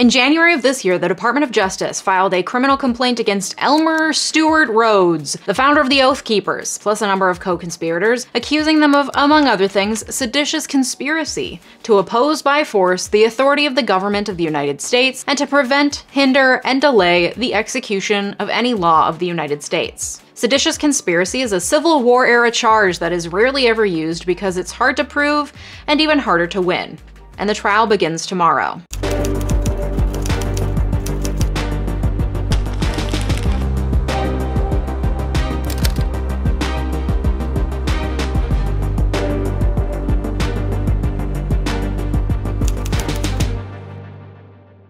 In January of this year, the Department of Justice filed a criminal complaint against Stuart Rhodes, the founder of the Oath Keepers, plus a number of co-conspirators, accusing them of, among other things, seditious conspiracy to oppose by force the authority of the government of the United States and to prevent, hinder, and delay the execution of any law of the United States. Seditious conspiracy is a Civil War-era charge that is rarely ever used because it's hard to prove and even harder to win. And the trial begins tomorrow.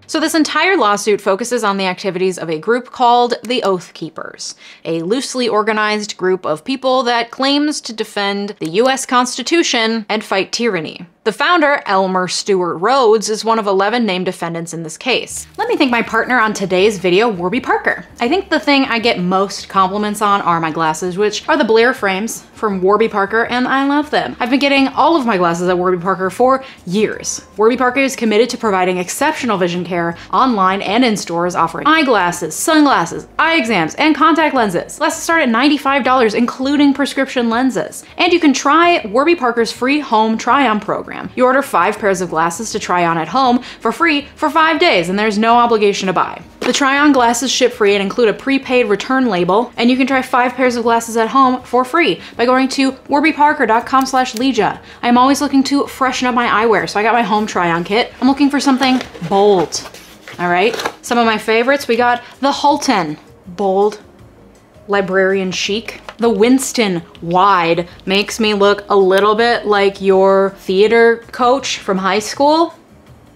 So this entire lawsuit focuses on the activities of a group called the Oath Keepers, a loosely organized group of people that claims to defend the US Constitution and fight tyranny. The founder, Stuart Rhodes, is one of 11 named defendants in this case. Let me thank my partner on today's video, 𝗪𝗑𝗧𝗪. I think the thing I get most compliments on are my glasses, which are the Blair frames from 𝗪𝗑𝗧𝗪, and I love them. I've been getting all of my glasses at 𝗪𝗑𝗧𝗪 for years. 𝗪𝗑𝗧𝗪 is committed to providing exceptional vision care online and in stores, offering eyeglasses, sunglasses, eye exams, and contact lenses. Glasses start at $95, including prescription lenses. And you can try 𝗪𝗑𝗧𝗪's free home try-on program. You order 5 pairs of glasses to try on at home for free for 5 days, and there's no obligation to buy. The try-on glasses ship free and include a prepaid return label, and you can try 5 pairs of glasses at home for free by going to 𝗪𝗚𝗏𝗏𝗏.com/Leeja. I'm always looking to freshen up my eyewear, so I got my home try-on kit. I'm looking for something bold. All right, some of my favorites, we got the Hlton, bold, librarian chic. The Winston, wide, makes me look a little bit like your theater coach from high school.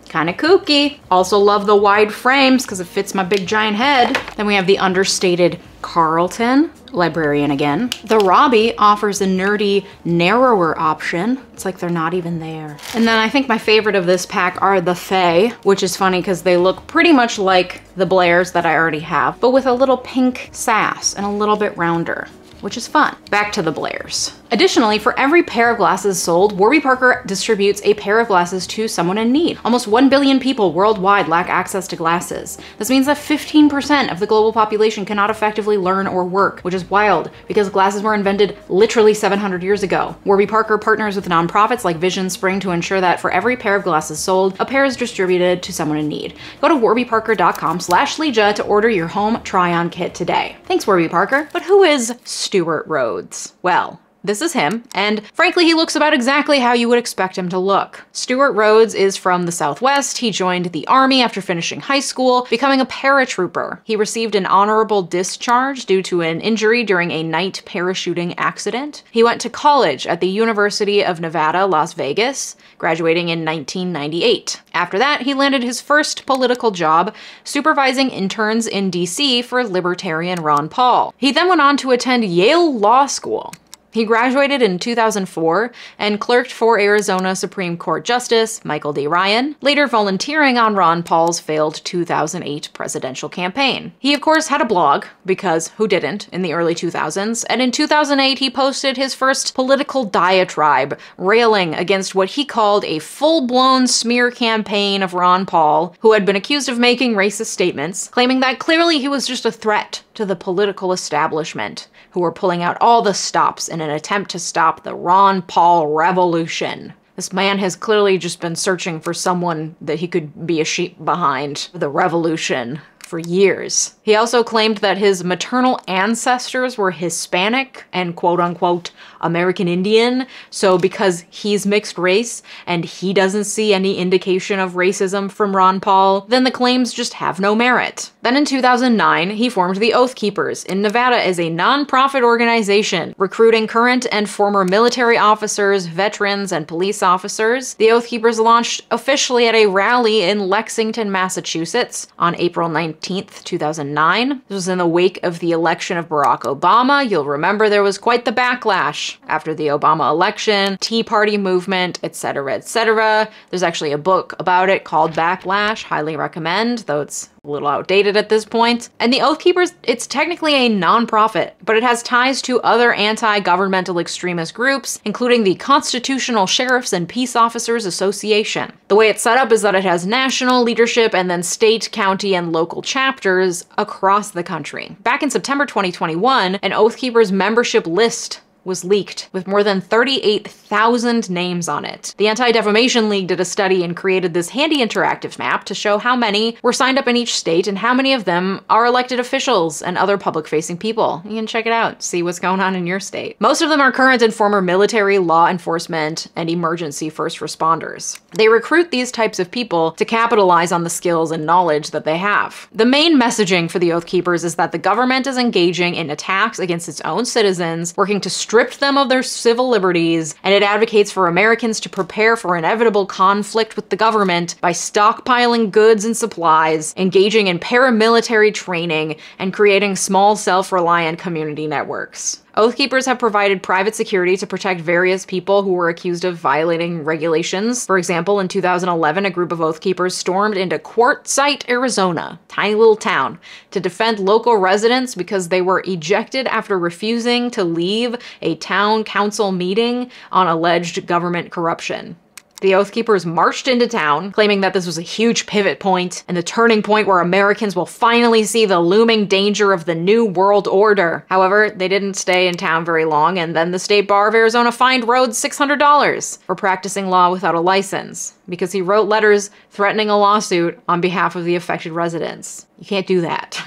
Kind of kooky. Also love the wide frames because it fits my big giant head. Then we have the understated Carlton, librarian again. The Robbie offers a nerdy, narrower option. It's like they're not even there. And then I think my favorite of this pack are the Faye, which is funny because they look pretty much like the Blairs that I already have, but with a little pink sass and a little bit rounder, which is fun. Back to the Blairs. Additionally, for every pair of glasses sold, 𝗪𝗑𝗧𝗪 distributes a pair of glasses to someone in need. Almost 1 billion people worldwide lack access to glasses. This means that 15% of the global population cannot effectively learn or work, which is wild because glasses were invented literally 700 years ago. 𝗪𝗑𝗧𝗪 partners with nonprofits like Vision Spring to ensure that for every pair of glasses sold, a pair is distributed to someone in need. Go to 𝗪𝗑𝗏𝗏𝗏.com/Leeja to order your home try-on kit today. Thanks, 𝗪𝗑𝗧𝗪. But who is Stuart Rhodes? Well, this is him, and frankly, he looks about exactly how you would expect him to look. Stuart Rhodes is from the Southwest. He joined the Army after finishing high school, becoming a paratrooper. He received an honorable discharge due to an injury during a night parachuting accident. He went to college at the University of Nevada, Las Vegas, graduating in 1998. After that, he landed his first political job, supervising interns in DC for Libertarian Ron Paul. He then went on to attend Yale Law School. He graduated in 2004 and clerked for Arizona Supreme Court Justice Michael D. Ryan, later volunteering on Ron Paul's failed 2008 presidential campaign. He, of course, had a blog, because who didn't, in the early 2000s, and in 2008 he posted his first political diatribe, railing against what he called a full-blown smear campaign of Ron Paul, who had been accused of making racist statements, claiming that clearly he was just a threat to the political establishment, who were pulling out all the stops in an attempt to stop the Ron Paul revolution. This man has clearly just been searching for someone that he could be a sheep behind the revolution for years. He also claimed that his maternal ancestors were Hispanic and quote-unquote American Indian, so because he's mixed race and he doesn't see any indication of racism from Ron Paul, then the claims just have no merit. Then in 2009, he formed the Oath Keepers in Nevada as a non-profit organization, recruiting current and former military officers, veterans, and police officers. The Oath Keepers launched officially at a rally in Lexington, Massachusetts on April 19th, 2009. This was in the wake of the election of Barack Obama. You'll remember there was quite the backlash after the Obama election, Tea Party movement, etc., etc. There's actually a book about it called Backlash, highly recommend, though it's a little outdated at this point. And the Oath Keepers, it's technically a non-profit, but it has ties to other anti-governmental extremist groups, including the Constitutional Sheriffs and Peace Officers Association. The way it's set up is that it has national leadership and then state, county, and local chapters across the country. Back in September 2021, an Oath Keepers membership list was leaked with more than 38,000 names on it. The Anti-Defamation League did a study and created this handy interactive map to show how many were signed up in each state and how many of them are elected officials and other public-facing people. You can check it out, see what's going on in your state. Most of them are current and former military, law enforcement, and emergency first responders. They recruit these types of people to capitalize on the skills and knowledge that they have. The main messaging for the Oath Keepers is that the government is engaging in attacks against its own citizens, working to strip them of their civil liberties, and it advocates for Americans to prepare for inevitable conflict with the government by stockpiling goods and supplies, engaging in paramilitary training, and creating small self-reliant community networks. Oath Keepers have provided private security to protect various people who were accused of violating regulations. For example, in 2011, a group of Oath Keepers stormed into 𝗬𝗏𝗧𝗏, Arizona, tiny little town, to defend local residents because they were ejected after refusing to leave a town council meeting on alleged government corruption. The Oath Keepers marched into town, claiming that this was a huge pivot point and the turning point where Americans will finally see the looming danger of the New World Order. However, they didn't stay in town very long, and then the State Bar of Arizona fined Rhodes $600 for practicing law without a license, because he wrote letters threatening a lawsuit on behalf of the affected residents. You can't do that.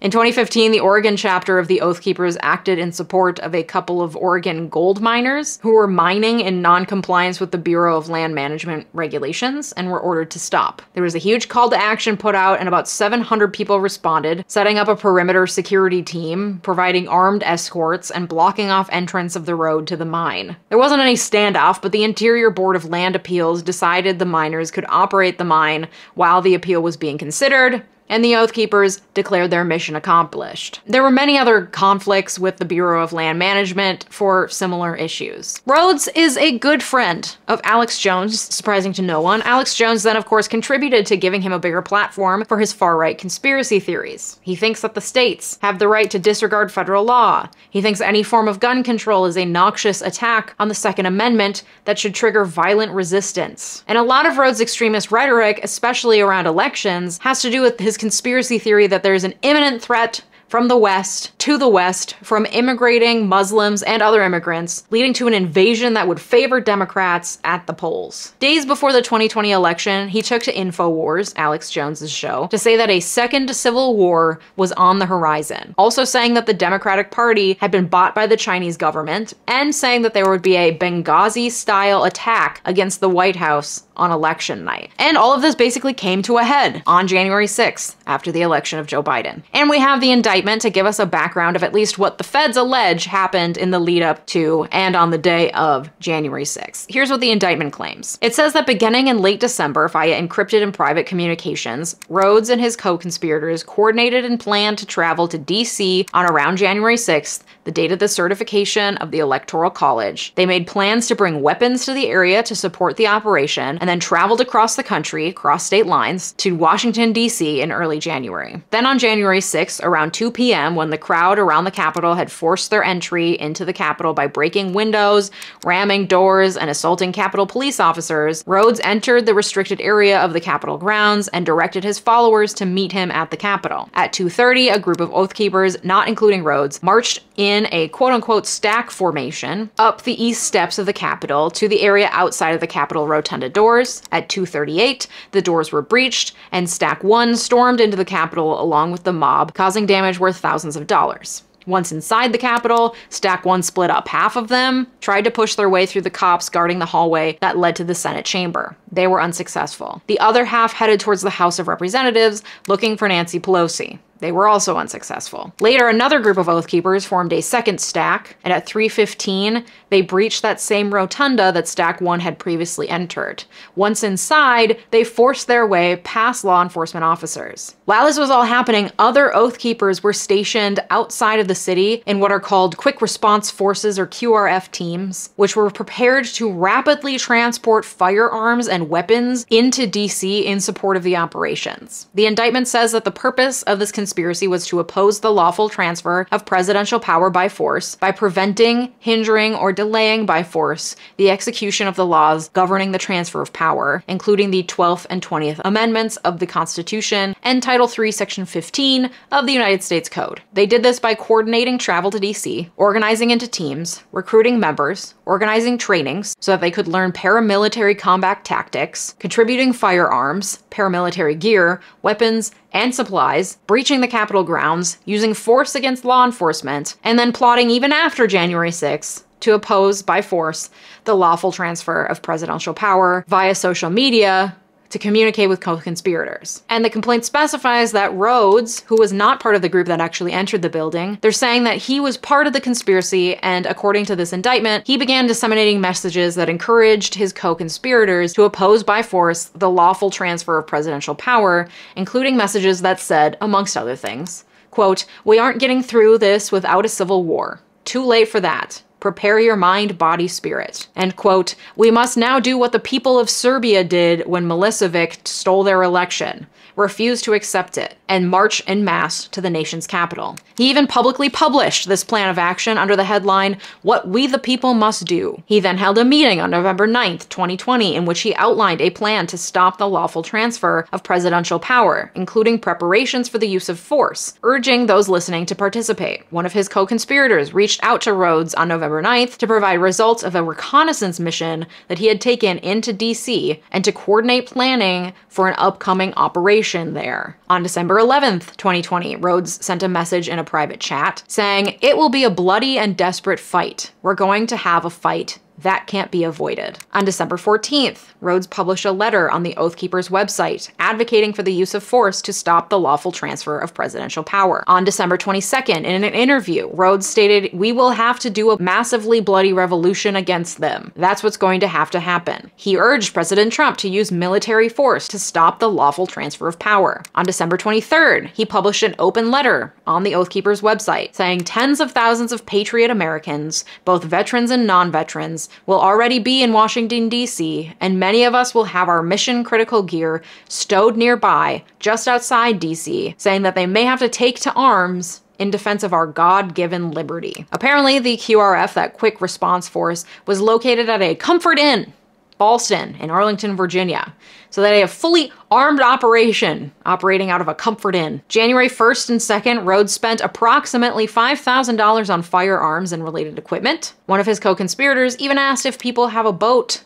In 2015, the Oregon chapter of the Oath Keepers acted in support of a couple of Oregon gold miners who were mining in non-compliance with the Bureau of Land Management regulations and were ordered to stop. There was a huge call to action put out and about 700 people responded, setting up a perimeter security team, providing armed escorts, and blocking off entrance of the road to the mine. There wasn't any standoff, but the Interior Board of Land Appeals decided the miners could operate the mine while the appeal was being considered, and the Oath Keepers declared their mission accomplished. There were many other conflicts with the Bureau of Land Management for similar issues. Rhodes is a good friend of Alex Jones, surprising to no one. Alex Jones then, of course, contributed to giving him a bigger platform for his far-right conspiracy theories. He thinks that the states have the right to disregard federal law. He thinks any form of gun control is a noxious attack on the Second Amendment that should trigger violent resistance. And a lot of Rhodes' extremist rhetoric, especially around elections, has to do with his conspiracy theory that there's an imminent threat from the West to the West from immigrating Muslims and other immigrants, leading to an invasion that would favor Democrats at the polls. Days before the 2020 election, he took to InfoWars, Alex Jones's show, to say that a second civil war was on the horizon, also saying that the Democratic Party had been bought by the Chinese government, and saying that there would be a Benghazi-style attack against the White House on election night. And all of this basically came to a head on January 6th, after the election of Joe Biden. And we have the indictment to give us a background of at least what the feds allege happened in the lead up to and on the day of January 6th. Here's what the indictment claims. It says that beginning in late December via encrypted and private communications, Rhodes and his co-conspirators coordinated and planned to travel to DC on around January 6th, the date of the certification of the Electoral College. They made plans to bring weapons to the area to support the operation, and then traveled across the country, across state lines, to Washington, D.C. in early January. Then on January 6th, around 2 p.m., when the crowd around the Capitol had forced their entry into the Capitol by breaking windows, ramming doors, and assaulting Capitol police officers, Rhodes entered the restricted area of the Capitol grounds and directed his followers to meet him at the Capitol. At 2:30, a group of Oath Keepers, not including Rhodes, marched in a quote-unquote stack formation up the east steps of the Capitol to the area outside of the Capitol Rotunda doors. At 2:38, the doors were breached, and Stack 1 stormed into the Capitol along with the mob, causing damage worth thousands of dollars. Once inside the Capitol, Stack 1 split up. Half of them tried to push their way through the cops guarding the hallway that led to the Senate chamber. They were unsuccessful. The other half headed towards the House of Representatives, looking for Nancy Pelosi. They were also unsuccessful. Later, another group of Oath Keepers formed a second stack, and at 3:15, they breached that same rotunda that Stack 1 had previously entered. Once inside, they forced their way past law enforcement officers. While this was all happening, other Oath Keepers were stationed outside of the city in what are called Quick Response Forces, or QRF teams, which were prepared to rapidly transport firearms and weapons into DC in support of the operations. The indictment says that the purpose of this conspiracy was to oppose the lawful transfer of presidential power by force by preventing, hindering, or delaying by force the execution of the laws governing the transfer of power, including the 12th and 20th Amendments of the Constitution and Title III, Section 15 of the United States Code. They did this by coordinating travel to DC, organizing into teams, recruiting members, organizing trainings so that they could learn paramilitary combat tactics, contributing firearms, paramilitary gear, weapons, and supplies, breaching the Capitol grounds, using force against law enforcement, and then plotting even after January 6th to oppose, by force, the lawful transfer of presidential power via social media to communicate with co-conspirators. And the complaint specifies that Rhodes, who was not part of the group that actually entered the building, they're saying that he was part of the conspiracy, and according to this indictment, he began disseminating messages that encouraged his co-conspirators to oppose by force the lawful transfer of presidential power, including messages that said, amongst other things, quote, "We aren't getting through this without a civil war. Too late for that. Prepare your mind, body, spirit." And quote, "We must now do what the people of Serbia did when Milosevic stole their election. Refuse to accept it, and march en masse to the nation's capital." He even publicly published this plan of action under the headline, "What We the People Must Do." He then held a meeting on November 9th, 2020, in which he outlined a plan to stop the lawful transfer of presidential power, including preparations for the use of force, urging those listening to participate. One of his co-conspirators reached out to Rhodes on November 9th to provide results of a reconnaissance mission that he had taken into DC and to coordinate planning for an upcoming operation there. On December 11th, 2020, Rhodes sent a message in a private chat saying, "It will be a bloody and desperate fight. We're going to have a fight. That can't be avoided." On December 14th, Rhodes published a letter on the Oath Keepers website advocating for the use of force to stop the lawful transfer of presidential power. On December 22nd, in an interview, Rhodes stated, "We will have to do a massively bloody revolution against them. That's what's going to have to happen." He urged President Trump to use military force to stop the lawful transfer of power. On December 23rd, he published an open letter on the Oath Keepers website saying tens of thousands of patriot Americans, both veterans and non-veterans, will already be in Washington, D.C., and many of us will have our mission-critical gear stowed nearby, just outside D.C., saying that they may have to take to arms in defense of our God-given liberty. Apparently, the QRF, that Quick Response Force, was located at a Comfort Inn, Ballston, in Arlington, Virginia. So they have a fully armed operation operating out of a Comfort Inn. January 1st and 2nd, Rhodes spent approximately $5,000 on firearms and related equipment. One of his co-conspirators even asked if people have a boat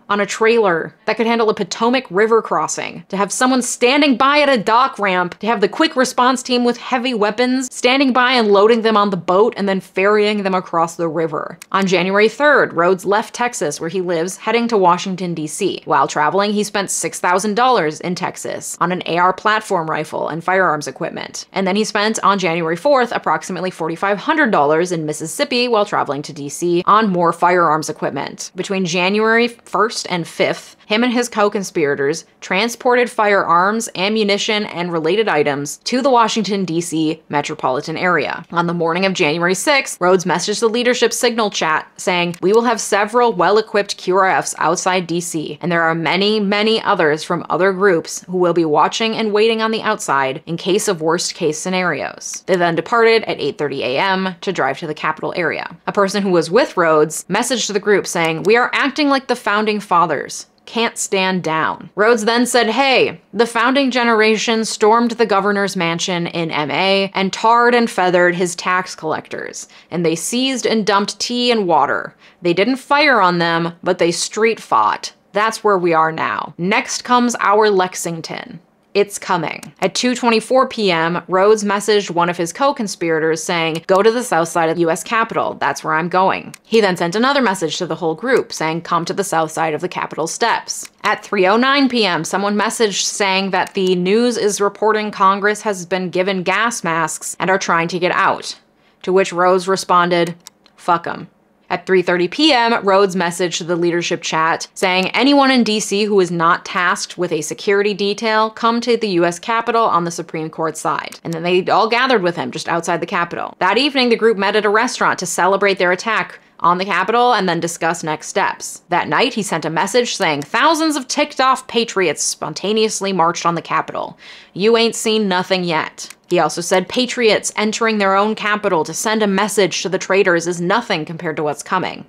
on a trailer that could handle a Potomac River crossing, to have someone standing by at a dock ramp, to have the quick response team with heavy weapons standing by and loading them on the boat and then ferrying them across the river. On January 3rd, Rhodes left Texas, where he lives, heading to Washington, D.C. While traveling, he spent $6,000 in Texas on an AR platform rifle and firearms equipment. And then he spent, on January 4th, approximately $4,500 in Mississippi while traveling to D.C. on more firearms equipment. Between January 1st and 5th, him and his co-conspirators transported firearms, ammunition, and related items to the Washington, D.C. metropolitan area. On the morning of January 6th, Rhodes messaged the leadership Signal chat saying, "We will have several well-equipped QRFs outside D.C., and there are many, many others from other groups who will be watching and waiting on the outside in case of worst-case scenarios." They then departed at 8:30 a.m. to drive to the Capitol area. A person who was with Rhodes messaged the group saying, "We are acting like the founding fathers. Can't stand down." Rhodes then said, "Hey, the founding generation stormed the governor's mansion in MA and tarred and feathered his tax collectors, and they seized and dumped tea and water. They didn't fire on them, but they street fought. That's where we are now. Next comes our Lexington. It's coming. At 2:24 p.m., Rhodes messaged one of his co-conspirators saying, "Go to the south side of the US Capitol. That's where I'm going." He then sent another message to the whole group saying, "Come to the south side of the Capitol steps." At 3:09 p.m., someone messaged saying that the news is reporting Congress has been given gas masks and are trying to get out. To which Rhodes responded, "Fuck 'em." At 3:30 p.m., Rhodes messaged the leadership chat saying, "Anyone in DC who is not tasked with a security detail, come to the US Capitol on the Supreme Court side." And then they all gathered with him just outside the Capitol. That evening, the group met at a restaurant to celebrate their attack on the Capitol and then discuss next steps. That night, he sent a message saying, "Thousands of ticked-off patriots spontaneously marched on the Capitol. You ain't seen nothing yet." He also said patriots entering their own capital to send a message to the traitors is nothing compared to what's coming.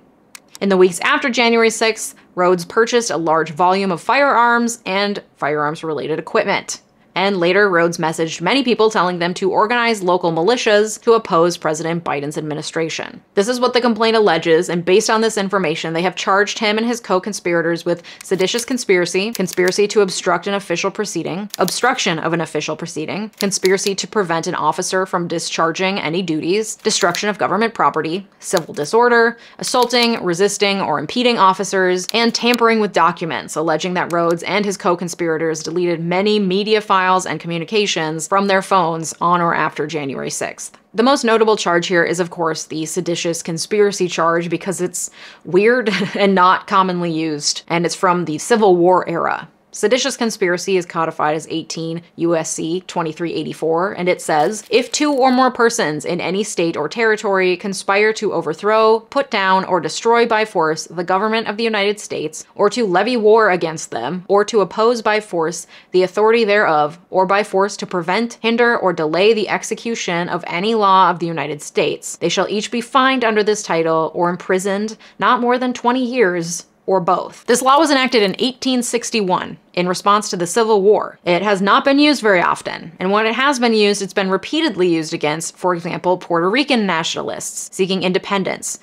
In the weeks after January 6th, Rhodes purchased a large volume of firearms and firearms-related equipment. And later, Rhodes messaged many people telling them to organize local militias to oppose President Biden's administration. This is what the complaint alleges, and based on this information, they have charged him and his co-conspirators with seditious conspiracy, conspiracy to obstruct an official proceeding, obstruction of an official proceeding, conspiracy to prevent an officer from discharging any duties, destruction of government property, civil disorder, assaulting, resisting, or impeding officers, and tampering with documents, alleging that Rhodes and his co-conspirators deleted many media files and communications from their phones on or after January 6th. The most notable charge here is, of course, the seditious conspiracy charge because it's weird and not commonly used, and it's from the Civil War era. Seditious conspiracy is codified as 18 U.S.C. 2384, and it says, "If two or more persons in any state or territory conspire to overthrow, put down, or destroy by force the government of the United States, or to levy war against them, or to oppose by force the authority thereof, or by force to prevent, hinder, or delay the execution of any law of the United States, they shall each be fined under this title, or imprisoned not more than 20 years, or both." This law was enacted in 1861 in response to the Civil War. It has not been used very often, and when it has been used, it's been repeatedly used against, for example, Puerto Rican nationalists seeking independence.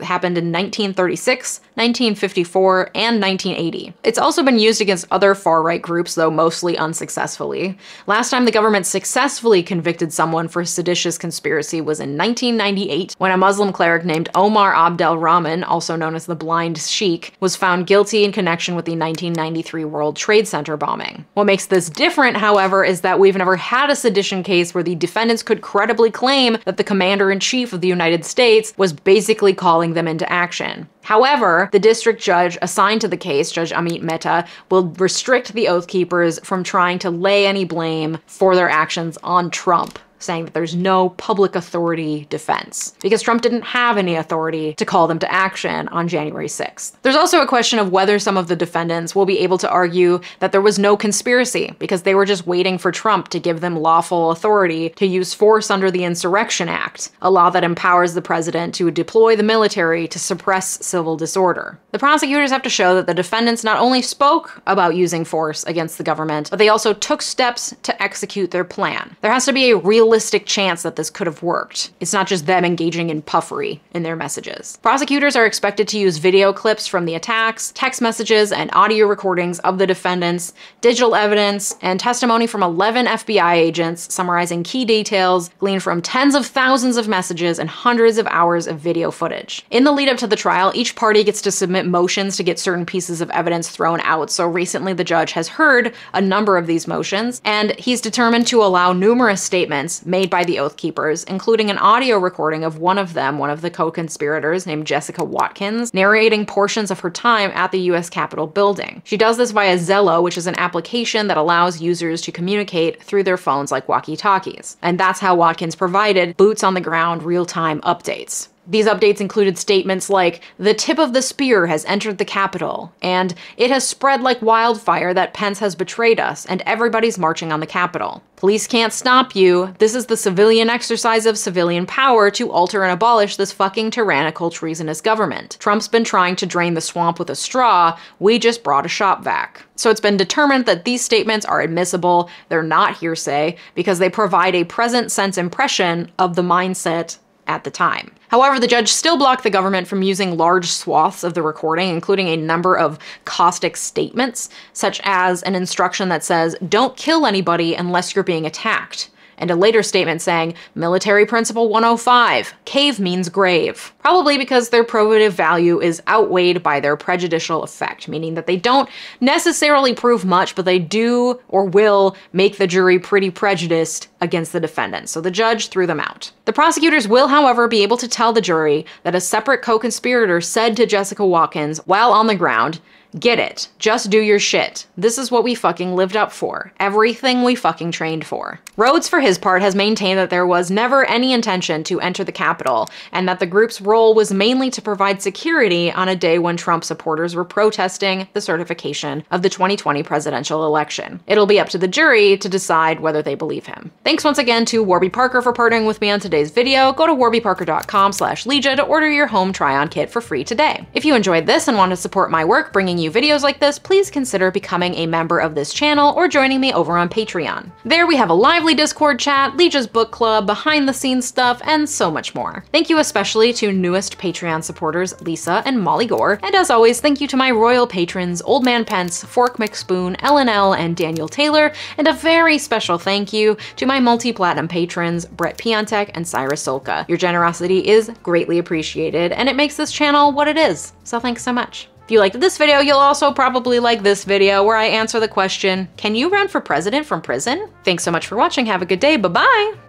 Happened in 1936, 1954, and 1980. It's also been used against other far-right groups, though mostly unsuccessfully. Last time the government successfully convicted someone for seditious conspiracy was in 1998, when a Muslim cleric named Omar Abdel-Rahman, also known as the Blind Sheikh, was found guilty in connection with the 1993 World Trade Center bombing. What makes this different, however, is that we've never had a sedition case where the defendants could credibly claim that the commander-in-chief of the United States was basically calling them into action. However, the district judge assigned to the case, Judge Amit Mehta, will restrict the Oath Keepers from trying to lay any blame for their actions on Trump, saying that there's no public authority defense, because Trump didn't have any authority to call them to action on January 6th. There's also a question of whether some of the defendants will be able to argue that there was no conspiracy, because they were just waiting for Trump to give them lawful authority to use force under the Insurrection Act, a law that empowers the president to deploy the military to suppress civil disorder. The prosecutors have to show that the defendants not only spoke about using force against the government, but they also took steps to execute their plan. There has to be a realistic chance that this could have worked. It's not just them engaging in puffery in their messages. Prosecutors are expected to use video clips from the attacks, text messages, and audio recordings of the defendants, digital evidence, and testimony from 11 FBI agents summarizing key details gleaned from tens of thousands of messages and hundreds of hours of video footage. In the lead up to the trial, each party gets to submit motions to get certain pieces of evidence thrown out, so recently the judge has heard a number of these motions, and he's determined to allow numerous statements made by the Oath Keepers, including an audio recording of one of them, one of the co-conspirators named Jessica Watkins, narrating portions of her time at the US Capitol building. She does this via Zello, which is an application that allows users to communicate through their phones like walkie-talkies. And that's how Watkins provided boots-on-the-ground real-time updates. These updates included statements like, "The tip of the spear has entered the Capitol," and "It has spread like wildfire that Pence has betrayed us, and everybody's marching on the Capitol. Police can't stop you. This is the civilian exercise of civilian power to alter and abolish this fucking tyrannical, treasonous government. Trump's been trying to drain the swamp with a straw. We just brought a shop vac." So it's been determined that these statements are admissible, they're not hearsay, because they provide a present sense impression of the mindset at the time. However, the judge still blocked the government from using large swaths of the recording, including a number of caustic statements, such as an instruction that says, "Don't kill anybody unless you're being attacked," and a later statement saying, "Military Principle 105, cave means grave," probably because their probative value is outweighed by their prejudicial effect, meaning that they don't necessarily prove much, but they do or will make the jury pretty prejudiced against the defendant, so the judge threw them out. The prosecutors will, however, be able to tell the jury that a separate co-conspirator said to Jessica Watkins while on the ground, "Get it. Just do your shit. This is what we fucking lived up for. Everything we fucking trained for." Rhodes, for his part, has maintained that there was never any intention to enter the Capitol, and that the group's role was mainly to provide security on a day when Trump supporters were protesting the certification of the 2020 presidential election. It'll be up to the jury to decide whether they believe him. Thanks once again to Warby Parker for partnering with me on today's video. Go to warbyparker.com/Leeja to order your home try-on kit for free today. If you enjoyed this and want to support my work bringing you videos like this, please consider becoming a member of this channel or joining me over on Patreon. There we have a lively Discord chat, Leeja's book club, behind-the-scenes stuff, and so much more. Thank you especially to newest Patreon supporters Lisa and Molly Gore, and as always, thank you to my royal patrons Old Man Pence, Fork McSpoon, LNL, and Daniel Taylor, and a very special thank you to my multi-platinum patrons Brett Piontek and Cyrus Solka. Your generosity is greatly appreciated, and it makes this channel what it is, so thanks so much. If you liked this video, you'll also probably like this video where I answer the question, can you run for president from prison? Thanks so much for watching, have a good day, bye-bye!